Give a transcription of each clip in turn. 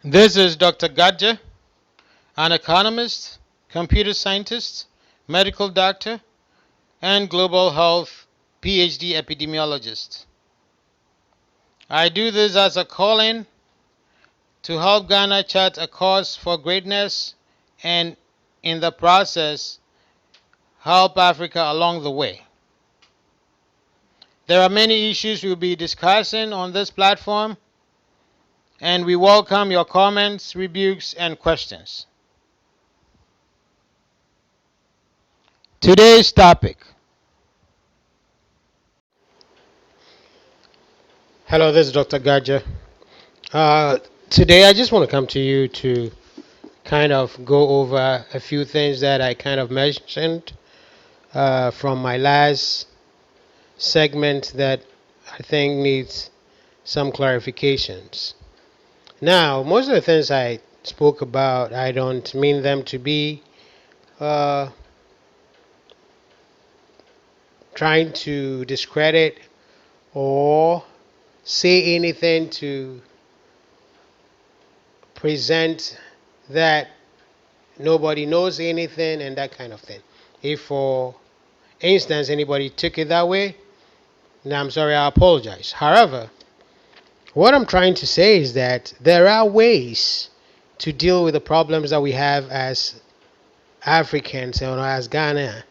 This is Dr. Gadja, an economist, computer scientist, medical doctor, and global health PhD epidemiologist. I do this as a call-in to help Ghana chart a course for greatness and, in the process, help Africa along the way. There are many issues we'll be discussing on this platform, and we welcome your comments, rebukes, and questions. Today's topic. Hello, this is Dr. Gadja. Today I just want to come to you to kind of go over a few things that I kind of mentioned from my last segment that I think needs some clarifications. Now, most of the things I spoke about, I don't mean them to be trying to discredit or say anything to present that nobody knows anything and that kind of thing. If, for instance, anybody took it that way, then I'm sorry, I apologize. However, what I'm trying to say is that there are ways to deal with the problems that we have as Africans or as Ghana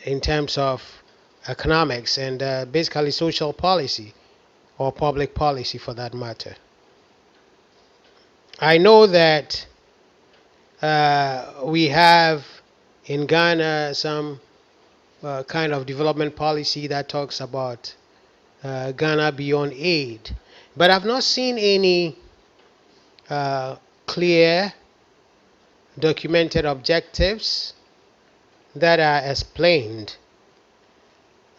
in terms of economics and basically social policy or public policy for that matter. I know that we have in Ghana some kind of development policy that talks about Ghana beyond aid, but I've not seen any clear documented objectives that are explained.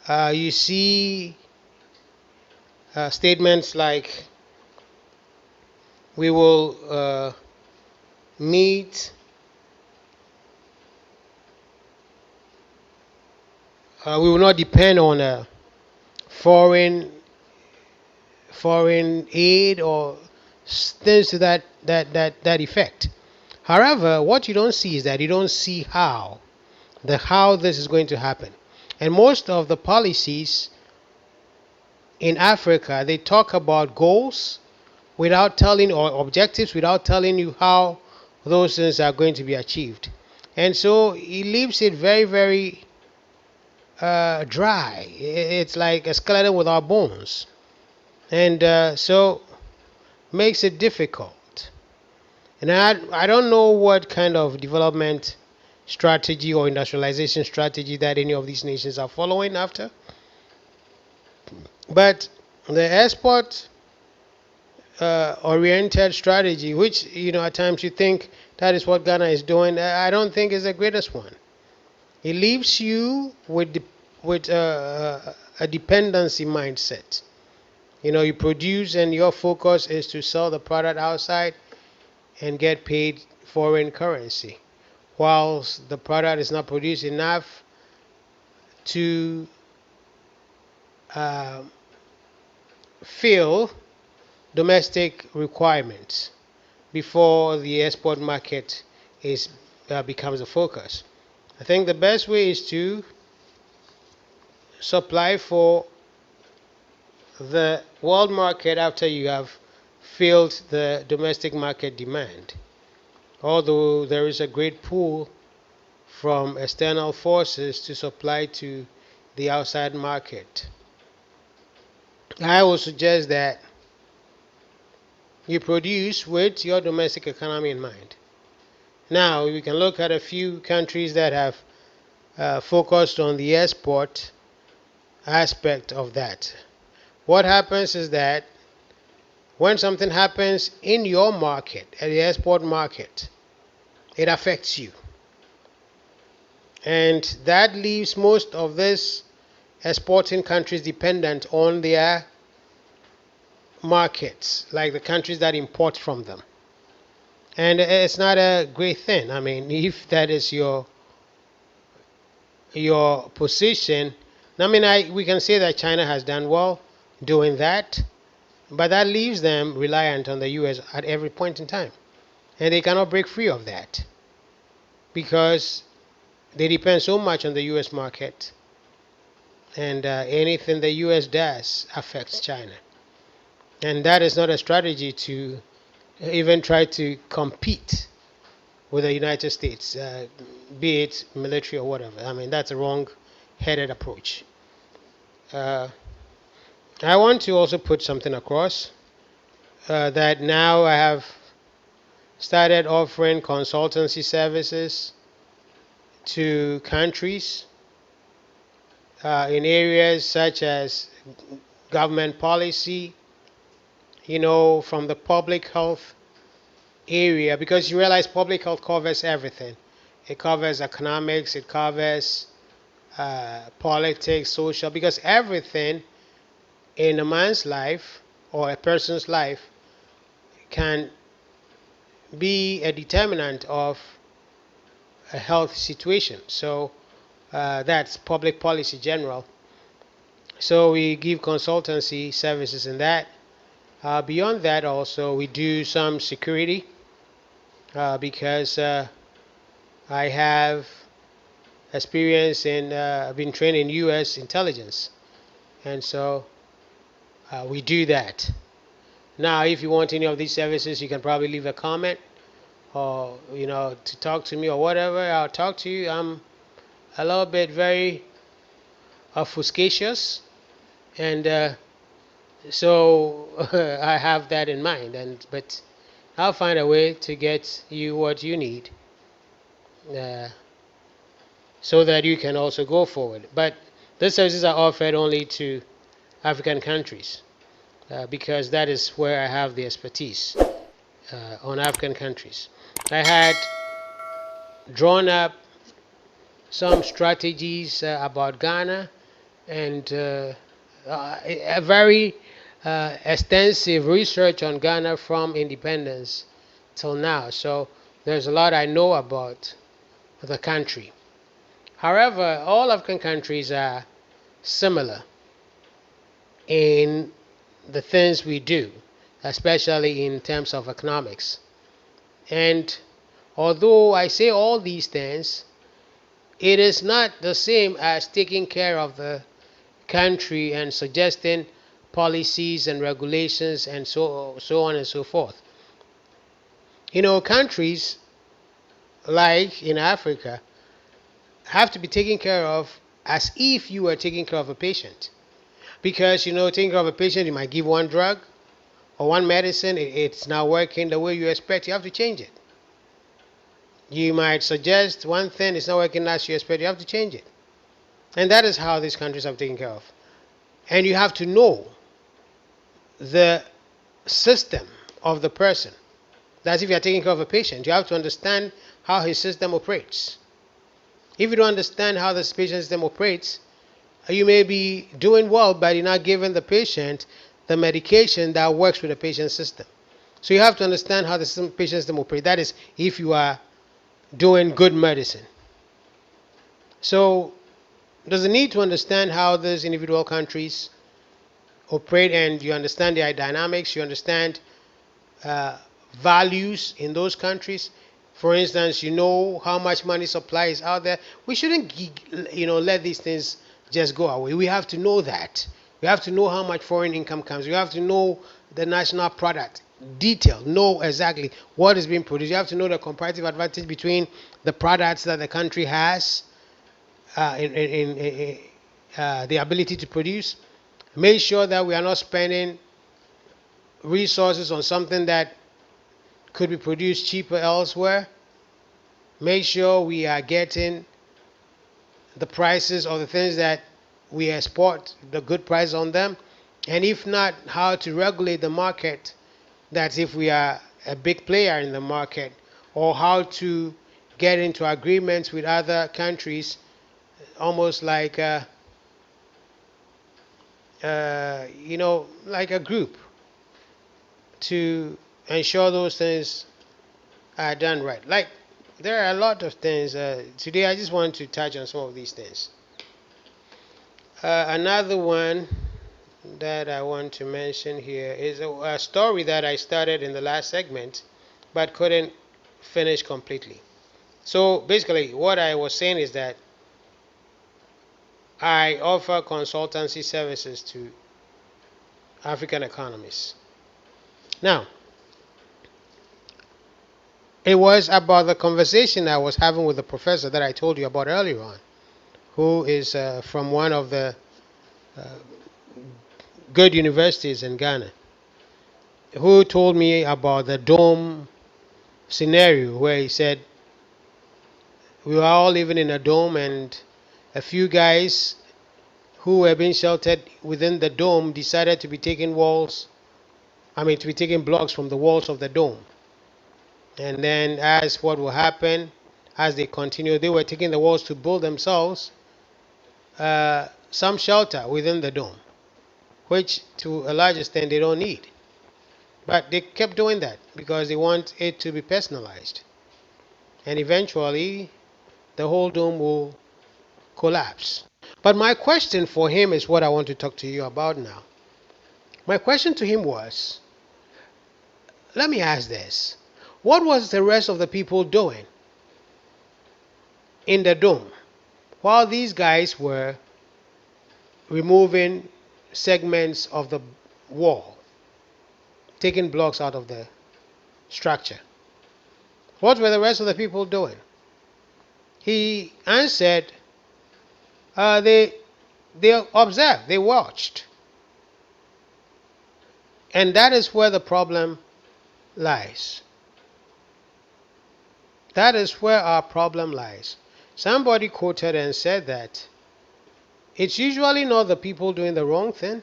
You see statements like we will meet we will not depend on a foreign aid or things to that effect. However, what you don't see is that you don't see how this is going to happen. And most of the policies in Africa, they talk about goals without telling, or objectives without telling you how those things are going to be achieved. And so it leaves it very, very dry. It's like a skeleton without bones. And so makes it difficult. And I don't know what kind of development strategy or industrialization strategy that any of these nations are following after. But the export oriented strategy, which at times you think that is what Ghana is doing, I don't think is the greatest one. It leaves you with a dependency mindset. You produce and your focus is to sell the product outside and get paid foreign currency, whilst the product is not produced enough to fill domestic requirements before the export market becomes a focus. I think the best way is to supply for the world market after you have filled the domestic market demand. Although there is a great pull from external forces to supply to the outside market, I would suggest that you produce with your domestic economy in mind. Now, we can look at a few countries that have focused on the export aspect of that. What happens is that when something happens in your market, at the export market, it affects you. And that leaves most of these exporting countries dependent on their markets, like the countries that import from them. And it's not a great thing. I mean, if that is your position, we can say that China has done well doing that. But that leaves them reliant on the US at every point in time. And they cannot break free of that because they depend so much on the US market. And anything the US does affects China. And that is not a strategy to even try to compete with the United States, be it military or whatever. I mean, that's a wrong-headed approach. Uh, I want to also put something across that now I have started offering consultancy services to countries in areas such as government policy, from the public health area, because you realize public health covers everything. It covers economics, it covers politics, social, because everything in a man's life or a person's life can be a determinant of a health situation. So that's public policy general. So we give consultancy services in that. Beyond that, also we do some security because I have experience in, I've been trained in U.S. intelligence, and so we do that. Now, if you want any of these services, you can probably leave a comment or to talk to me or whatever. I'll talk to you. I'm a little bit very obfuscatious, and so I have that in mind. But I'll find a way to get you what you need, so that you can also go forward. But these services are offered only to African countries because that is where I have the expertise on African countries. I had drawn up some strategies about Ghana and a very extensive research on Ghana from independence till now. So there's a lot I know about the country. However, all African countries are similar in the things we do, especially in terms of economics. And although I say all these things, it is not the same as taking care of the country and suggesting policies and regulations and so on and so forth. Countries like in Africa have to be taken care of as if you were taking care of a patient. Because, taking care of a patient, you might give one drug or one medicine, it's not working the way you expect, you have to change it. You might suggest one thing, it's not working as you expect, you have to change it. And that is how these countries have taken care of. And you have to know the system of the person. That's if you are taking care of a patient. You have to understand how his system operates. If you don't understand how the patient system operates, you may be doing well, but you're not giving the patient the medication that works with the patient's system. So you have to understand how the patient system operates. That is, if you are doing good medicine. So there's a need to understand how these individual countries operate, and you understand their dynamics, you understand values in those countries. For instance, you know how much money supply is out there. We shouldn't let these things just go away. We have to know that. We have to know how much foreign income comes. We have to know the national product detail, know exactly what is being produced. You have to know the comparative advantage between the products that the country has in the ability to produce. Make sure that we are not spending resources on something that could be produced cheaper elsewhere. Make sure we are getting the prices of the things that we export, the good price on them. And if not, how to regulate the market. That's if we are a big player in the market, or how to get into agreements with other countries, almost like like a group, to ensure those things are done right. Like, there are a lot of things. Today I just want to touch on some of these things. Another one that I want to mention here is a story that I started in the last segment but couldn't finish completely. So basically, what I was saying is that I offer consultancy services to African economists. Now, it was about the conversation I was having with the professor that I told you about earlier on, who is from one of the uh, good universities in Ghana, who told me about the dome scenario where he said we were all living in a dome and a few guys who were being sheltered within the dome decided to be taking to be taking blocks from the walls of the dome. And then as what will happen, as they continue, they were taking the walls to build themselves some shelter within the dome, which to a large extent they don't need. But they kept doing that because they want it to be personalized. And eventually, the whole dome will collapse. But my question for him is what I want to talk to you about now. My question to him was, let me ask this. What was the rest of the people doing in the dome while these guys were removing segments of the wall, taking blocks out of the structure? What were the rest of the people doing? He answered, they observed, they watched. And that is where the problem lies. That is where our problem lies. Somebody quoted and said that it's usually not the people doing the wrong thing,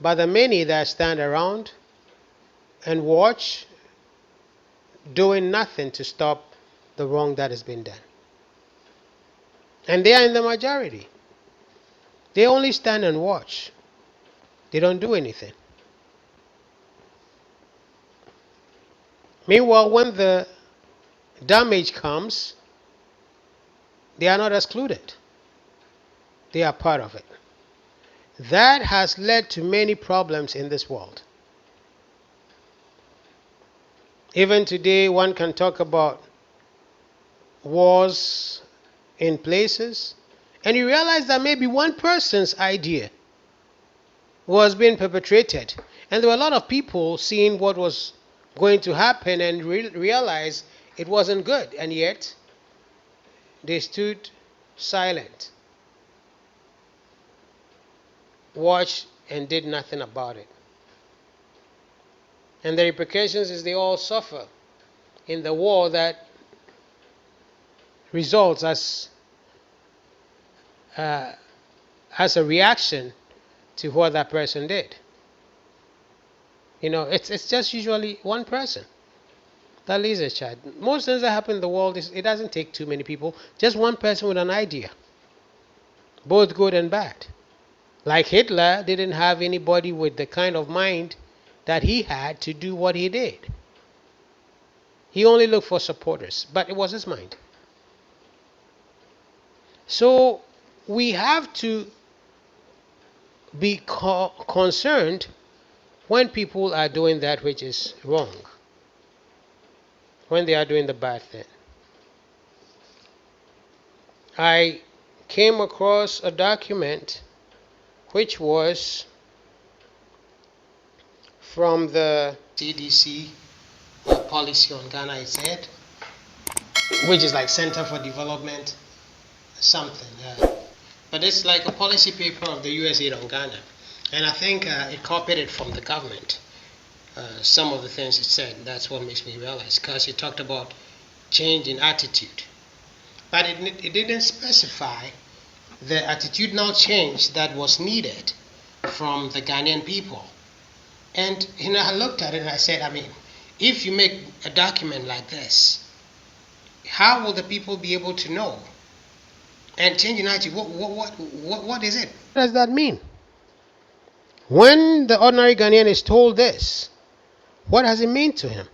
but the many that stand around and watch doing nothing to stop the wrong that has been done. And they are in the majority. They only stand and watch. They don't do anything. Meanwhile, when the damage comes, they are not excluded. They are part of it. That has led to many problems in this world. Even today, one can talk about wars in places, and you realize that maybe one person's idea was being perpetrated, and there were a lot of people seeing what was going to happen and realize it wasn't good, and yet they stood silent, watched, and did nothing about it. And the repercussions is they all suffer in the war that results as a reaction to what that person did. It's just usually one person that leads a child. Most things that happen in the world, it doesn't take too many people. Just one person with an idea, both good and bad. Like Hitler didn't have anybody with the kind of mind that he had to do what he did. He only looked for supporters, but it was his mind. So we have to be concerned when people are doing that which is wrong, when they are doing the bad thing. I came across a document which was from the CDC policy on Ghana, it said, which is like Center for Development something. But it's like a policy paper of the USAID on Ghana. And I think it copied it from the government. Some of the things it said, that's what makes me realize, because it talked about change in attitude. But it didn't specify the attitudinal change that was needed from the Ghanaian people. And I looked at it and I said, if you make a document like this, how will the people be able to know? And change in attitude, what is it? What does that mean? When the ordinary Ghanaian is told this, what does it mean to him?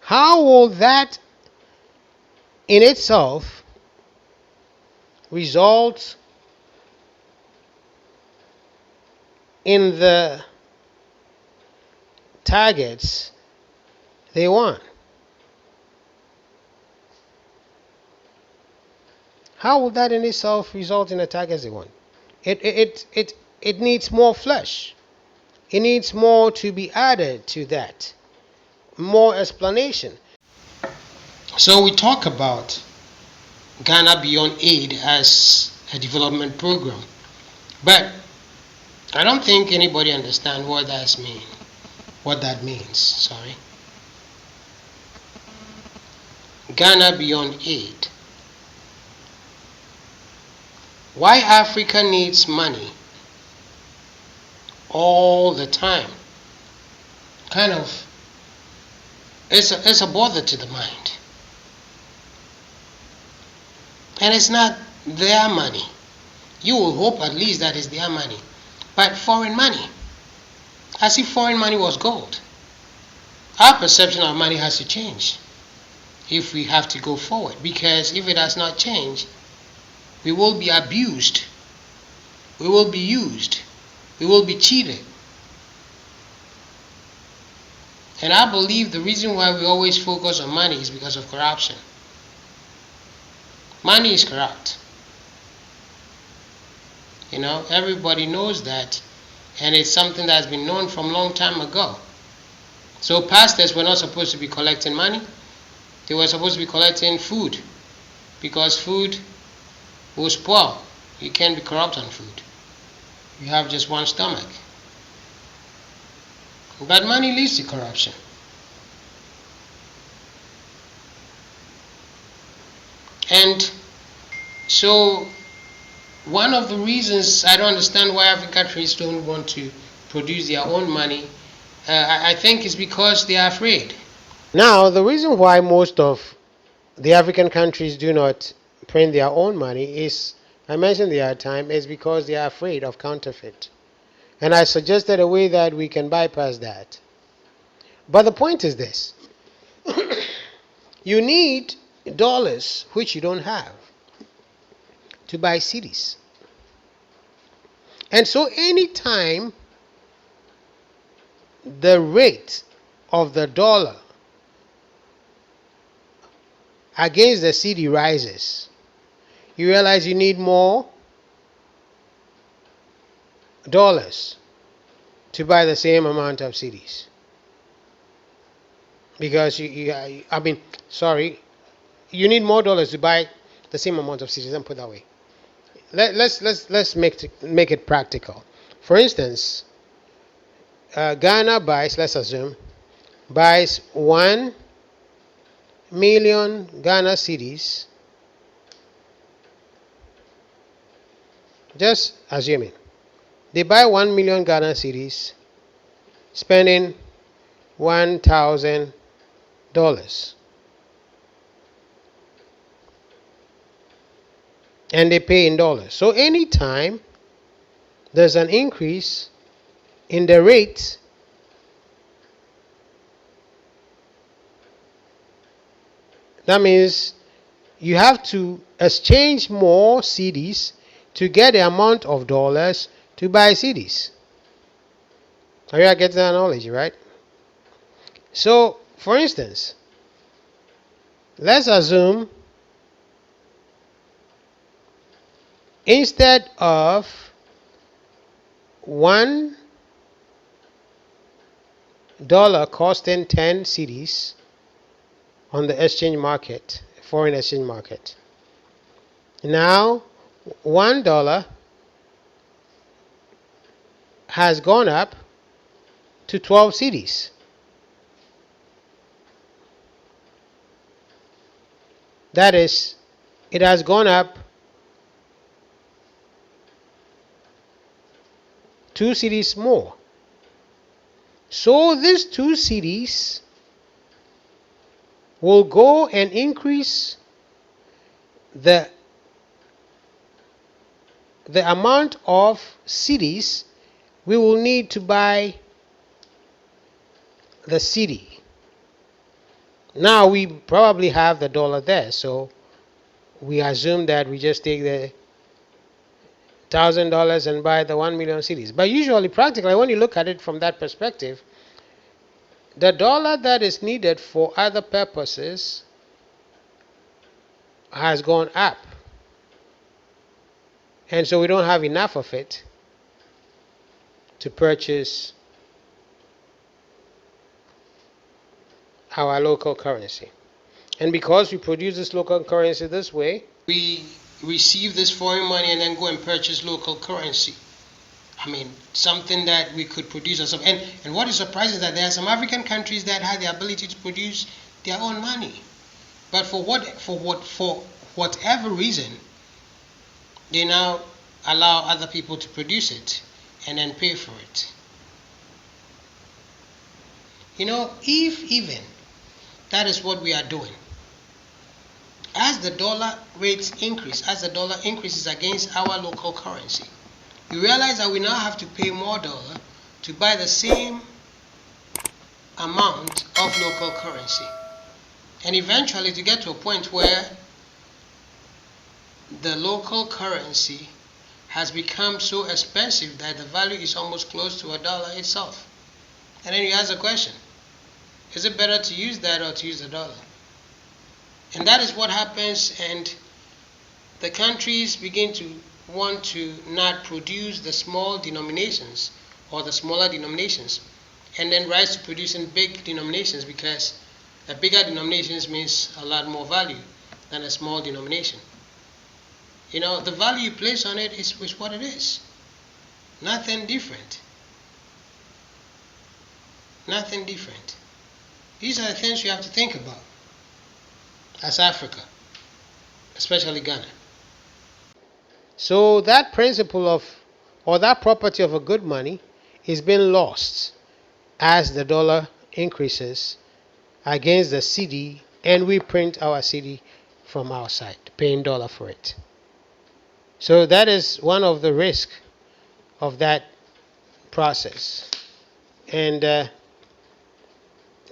How will that in itself result in the targets they want. How will that in itself result in the targets they want? It needs more flesh. It needs more to be added to that. More explanation. So we talk about Ghana Beyond Aid as a development program. But I don't think anybody understands what that means. Sorry. Ghana Beyond Aid. Why Africa needs money all the time. Kind of, it's a bother to the mind. And it's not their money. You will hope at least that it's their money. But foreign money. As if foreign money was gold. Our perception of money has to change if we have to go forward. Because if it does not change, we will be abused. We will be used. We will be cheated. And I believe the reason why we always focus on money is because of corruption. Money is corrupt. You know, everybody knows that, and it's something that's been known from a long time ago. So pastors were not supposed to be collecting money. They were supposed to be collecting food, because food will spoil. You can't be corrupt on food. You have just one stomach. But money leads to corruption. And so one of the reasons I don't understand why African countries don't want to produce their own money, I think is because they are afraid. Now, the reason why most of the African countries do not print their own money is, I mentioned the other time, is because they are afraid of counterfeit. And I suggested a way that we can bypass that. But the point is this. You need dollars, which you don't have, to buy cedis. And so anytime the rate of the dollar against the cedi rises, you realize you need more dollars to buy the same amount of cedis. Because you need more dollars to buy the same amount of cedis. Let me put it that way. Let's make it practical. For instance, Ghana buys, let's assume, buys 1 million Ghana cedis. Just assuming. They buy 1 million Ghana cedis, spending $1,000. And they pay in dollars. So anytime there's an increase in the rate, that means you have to exchange more cedis to get the amount of dollars to buy cedis. Are you getting that analogy, right? So, for instance, let's assume instead of $1 costing 10 cedis on the exchange market, foreign exchange market, now $1 has gone up to 12 cedis. That is, it has gone up 2 cedis more. So these 2 cedis will go and increase the amount of cedis we will need to buy the cedi. Now we probably have the dollar there, so we assume that we just take $1,000 and buy the 1 million cedis. But usually, practically, when you look at it from that perspective, the dollar that is needed for other purposes has gone up. And so we don't have enough of it to purchase our local currency. And because we produce this local currency this way, we receive this foreign money and then go and purchase local currency. I mean, something that we could produce ourselves. And what is surprising is that there are some African countries that have the ability to produce their own money. But for whatever reason, they now allow other people to produce it and then pay for it. If even that is what we are doing, as the dollar rates increase, as the dollar increases against our local currency, you realize that we now have to pay more dollar to buy the same amount of local currency. And eventually to get to a point where the local currency has become so expensive that the value is almost close to a dollar itself. And then you ask the question, is it better to use that or to use the dollar? And that is what happens, and the countries begin to want to not produce the small denominations or the smaller denominations, and then rise to producing big denominations, because a bigger denominations means a lot more value than a small denomination. The value you place on it is what it is. Nothing different. Nothing different. These are the things you have to think about as Africa, especially Ghana. So that principle or that property of a good money is being lost as the dollar increases against the cedi, and we print our cedi from outside, paying dollar for it. So that is one of the risks of that process. And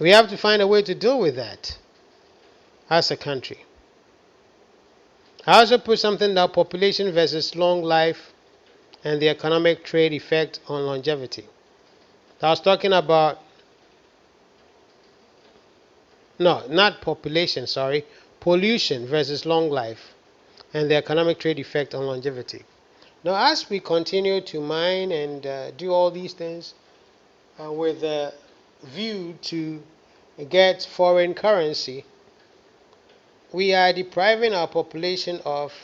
we have to find a way to deal with that as a country. I also put something down: population versus long life and the economic trade effect on longevity. I was talking about, no, not population, sorry, pollution versus long life and the economic trade effect on longevity. Now, as we continue to mine and do all these things with a view to get foreign currency, we are depriving our population of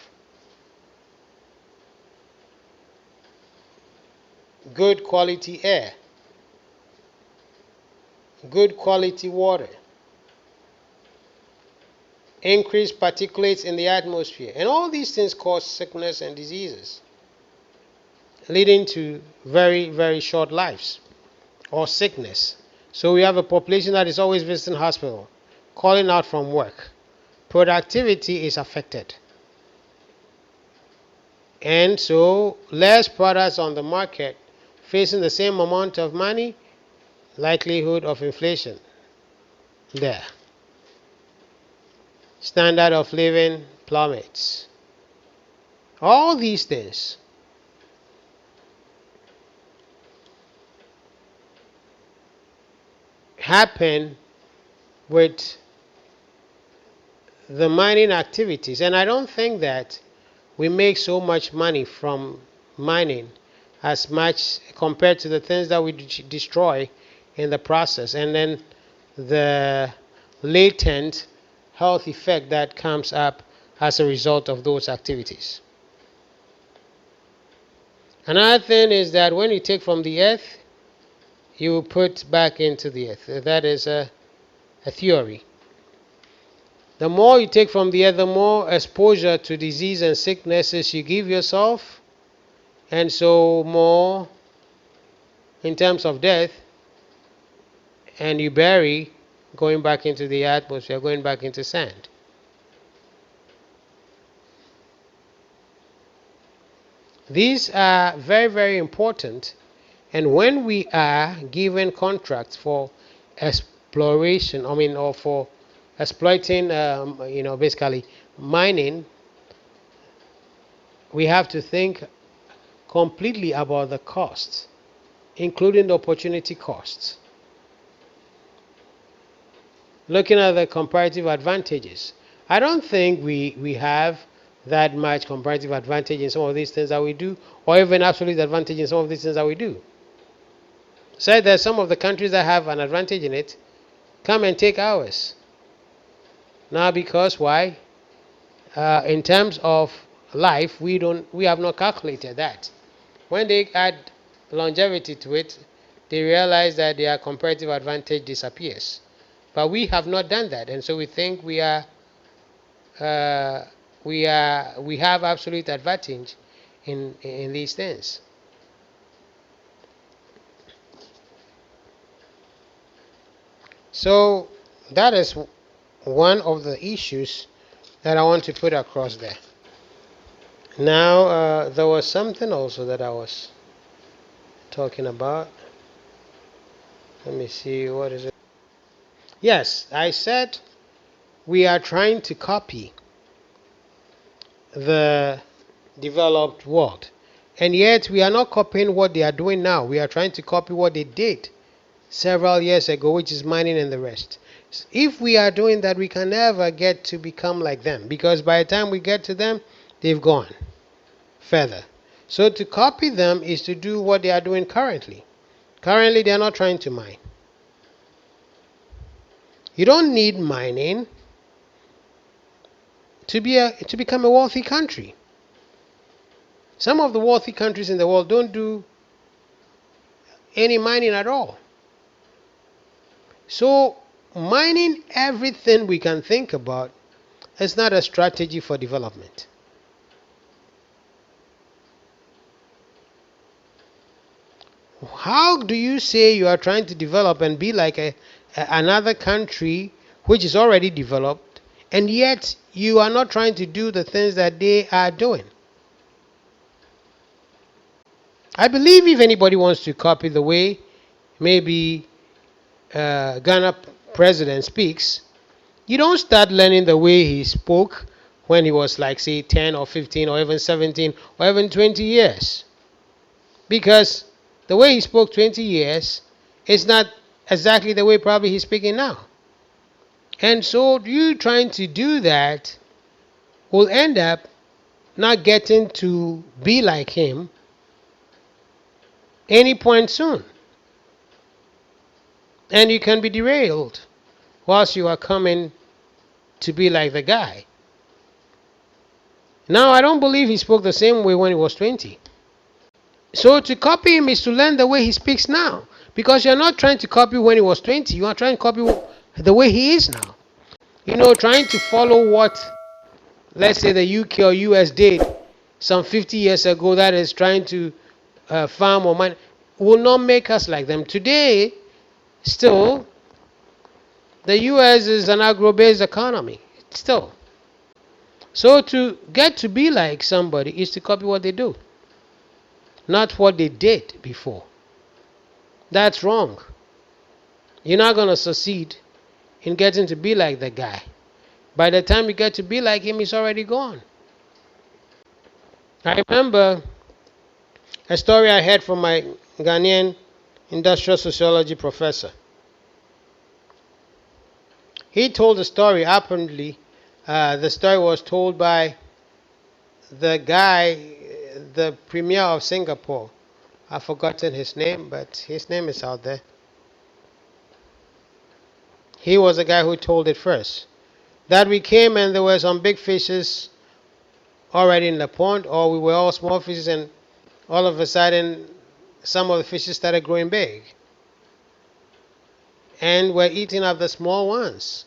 good quality air, good quality water, increased particulates in the atmosphere, and all these things cause sickness and diseases, leading to very, very short lives or sickness. So we have a population that is always visiting hospital, calling out from work. Productivity is affected. And so less products on the market, facing the same amount of money, likelihood of inflation there. Standard of living plummets. All these things happen with the mining activities, and I don't think that we make so much money from mining as much compared to the things that we destroy in the process, and then the latent health effect that comes up as a result of those activities. Another thing is that when you take from the earth, you put back into the earth. That is a theory. The more you take from the earth, the more exposure to disease and sicknesses you give yourself, and so more in terms of death, and you bury going back into the atmosphere, going back into sand. These are very, very important, and when we are given contracts for exploration, or for exploiting, basically mining, we have to think completely about the costs, including the opportunity costs. Looking at the comparative advantages. I don't think we have that much comparative advantage in some of these things that we do, or even absolute advantage in some of these things that we do. Say that some of the countries that have an advantage in it come and take ours. Now, because why? In terms of life, we have not calculated that. When they add longevity to it, they realize that their comparative advantage disappears. But we have not done that, and so we think we have absolute advantage in these things. So that is one of the issues that I want to put across there. Now, there was something also that I was talking about. Let me see, what is it? Yes, I said we are trying to copy the developed world, and yet we are not copying what they are doing now. We are trying to copy what they did several years ago, which is mining and the rest. If we are doing that, we can never get to become like them, because by the time we get to them, they've gone further. So to copy them is to do what they are doing currently. Currently, they are not trying to mine. You don't need mining to become a wealthy country. Some of the wealthy countries in the world don't do any mining at all. So mining everything we can think about is not a strategy for development. How do you say you are trying to develop and be like another country which is already developed, and yet you are not trying to do the things that they are doing? I believe if anybody wants to copy the way maybe Ghana president speaks, you don't start learning the way he spoke when he was like, say, 10 or 15 or even 17 or even 20 years. Because the way he spoke 20 years is not exactly the way probably he's speaking now. And so you trying to do that will end up not getting to be like him any point soon. And you can be derailed whilst you are coming to be like the guy. Now, I don't believe he spoke the same way when he was 20. So to copy him is to learn the way he speaks now. Because you're not trying to copy when he was 20. You are trying to copy the way he is now. You know, trying to follow what, let's say, the UK or US did some 50 years ago, that is trying to farm or mine, will not make us like them. Today, still, the US is an agro-based economy. Still. So to get to be like somebody is to copy what they do, not what they did before. That's wrong. You're not going to succeed in getting to be like the guy. By the time you get to be like him, he's already gone. I remember a story I heard from my Ghanaian industrial sociology professor. He told a story. Apparently, the story was told by the guy, the premier of Singapore. I've forgotten his name, but his name is out there. He was the guy who told it first. That we came and there were some big fishes already in the pond, or we were all small fishes, and all of a sudden some of the fishes started growing big and were eating up the small ones.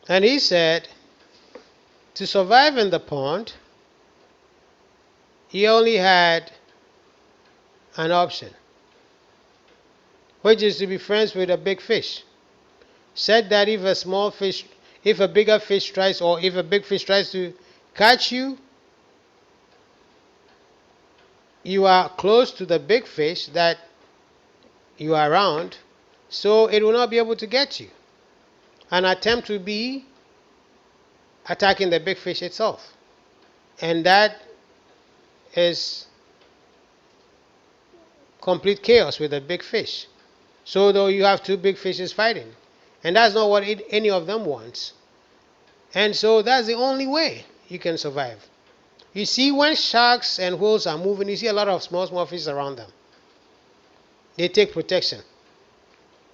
And he said, to survive in the pond, he only had an option, which is to be friends with a big fish. Said that if a bigger fish tries, or if a big fish tries to catch you, you are close to the big fish that you are around, so it will not be able to get you. An attempt will be attacking the big fish itself. And that is complete chaos with a big fish. So though you have two big fishes fighting, and that's not what any of them wants. And so that's the only way you can survive. You see, when sharks and whales are moving, you see a lot of small fish around them. They take protection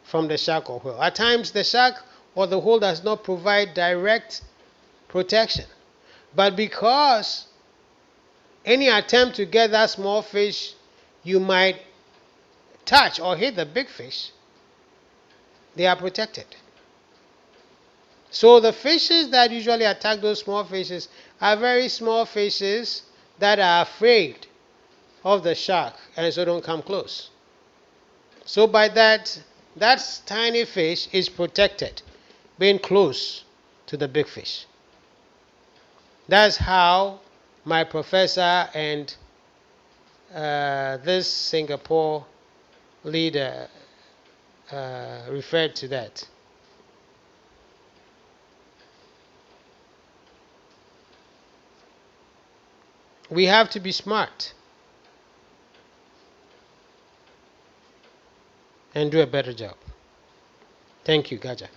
from the shark or whale. At times, the shark or the whale does not provide direct protection. But because any attempt to get that small fish, you might touch or hit the big fish, they are protected. So the fishes that usually attack those small fishes are very small fishes that are afraid of the shark and so don't come close. So by that tiny fish is protected, being close to the big fish. That's how my professor and this Singapore leader referred to that. We have to be smart and do a better job. Thank you, Gaja.